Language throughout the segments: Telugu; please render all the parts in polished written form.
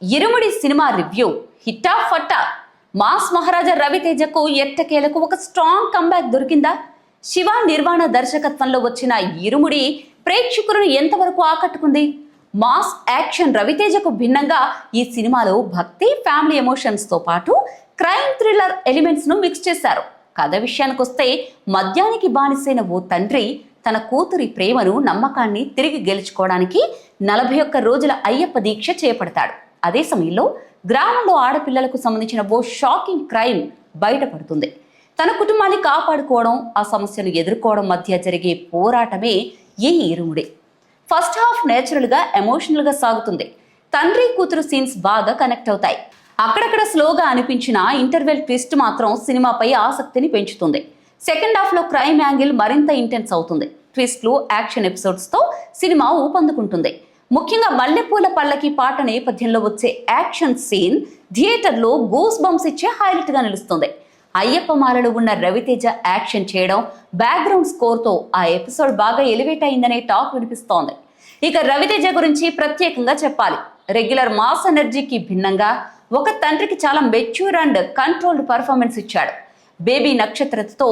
ఇరుముడి సినిమా రివ్యూ హిట్టా ఫట్టా? మాస్ మహారాజా రవితేజకు ఎట్టకేలకు ఒక స్ట్రాంగ్ కంబ్యాక్ దొరికిందా? శివ నిర్వాణ దర్శకత్వంలో వచ్చిన ఇరుముడి ప్రేక్షకులను ఎంతవరకు ఆకట్టుకుంది? మాస్ యాక్షన్ రవితేజకు భిన్నంగా ఈ సినిమాలో భక్తి, ఫ్యామిలీ ఎమోషన్స్ తో పాటు క్రైమ్ థ్రిల్లర్ ఎలిమెంట్స్ ను మిక్స్ చేశారు. కథ విషయానికి వస్తే, మద్యానికి బానిసైన ఓ తండ్రి తన కూతురి ప్రేమను, నమ్మకాన్ని తిరిగి గెలుచుకోవడానికి 41 రోజుల అయ్యప్ప దీక్ష చేపడతాడు. అదే సమయంలో గ్రామంలో ఆడపిల్లలకు సంబంధించిన ఓ షాకింగ్ క్రైమ్ బయటపడుతుంది. తన కుటుంబాన్ని కాపాడుకోవడం, ఆ సమస్యను ఎదుర్కోవడం మధ్య జరిగే పోరాటమే ఈ ఇరుముడి. ఫస్ట్ హాఫ్ నేచురల్ గా, ఎమోషనల్ గా సాగుతుంది. తండ్రి కూతురు సీన్స్ బాగా కనెక్ట్ అవుతాయి. అక్కడక్కడ స్లోగా అనిపించిన ఇంటర్వెల్ ట్విస్ట్ మాత్రం సినిమాపై ఆసక్తిని పెంచుతుంది. సెకండ్ హాఫ్ లో క్రైమ్ యాంగిల్ మరింత ఇంటెన్స్ అవుతుంది. ట్విస్ట్లు, యాక్షన్ ఎపిసోడ్స్ తో సినిమా ఊపందుకుంటుంది. ముఖ్యంగా మల్లెపూల పల్లకి పాట నేపథ్యంలో వచ్చే యాక్షన్ సీన్ థియేటర్లో గూస్ బంప్స్ ఇచ్చే హైలైట్ గా నిలుస్తుంది. అయ్యప్ప మాలలో ఉన్న రవితేజ యాక్షన్ చేయడం, బ్యాక్గ్రౌండ్ స్కోర్ తో ఆ ఎపిసోడ్ బాగా ఎలివేట్ అయిందనే టాక్ వినిపిస్తోంది. ఇక రవితేజ గురించి ప్రత్యేకంగా చెప్పాలి. రెగ్యులర్ మాస్ ఎనర్జీకి భిన్నంగా ఒక తండ్రికి చాలా మెచ్యూర్ అండ్ కంట్రోల్డ్ పర్ఫార్మెన్స్ ఇచ్చాడు. బేబీ నక్షత్రతో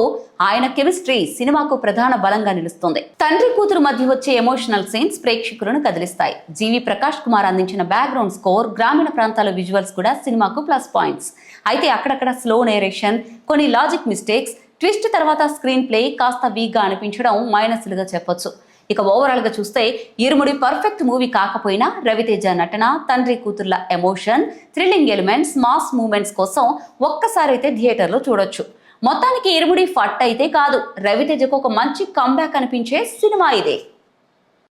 ఆయన కెమిస్ట్రీ సినిమాకు ప్రధాన బలంగా నిలుస్తుంది. తండ్రి కూతురు మధ్య వచ్చే ఎమోషనల్ సీన్స్ ప్రేక్షకులను కదిలిస్తాయి. జీవి ప్రకాష్ కుమార్ అందించిన బ్యాక్గ్రౌండ్ స్కోర్, గ్రామీణ ప్రాంతాల విజువల్స్ కూడా సినిమాకు ప్లస్ పాయింట్స్. అయితే అక్కడక్కడ స్లో నేరేషన్, కొన్ని లాజిక్ మిస్టేక్స్, ట్విస్ట్ తర్వాత స్క్రీన్ ప్లే కాస్త వీక్ గా అనిపించడం మైనస్లుగా చెప్పొచ్చు. ఇక ఓవరాల్ గా చూస్తే ఇరుముడి పర్ఫెక్ట్ మూవీ కాకపోయినా రవితేజ నటన, తండ్రి కూతుర్ల emotion, thrilling elements, mass moments కోసం ఒక్కసారి అయితే థియేటర్లో చూడొచ్చు. మొత్తానికి ఇరుముడి ఫట్ అయితే కాదు, రవితేజకు ఒక మంచి కంబ్యాక్ అనిపించే సినిమా ఇదే.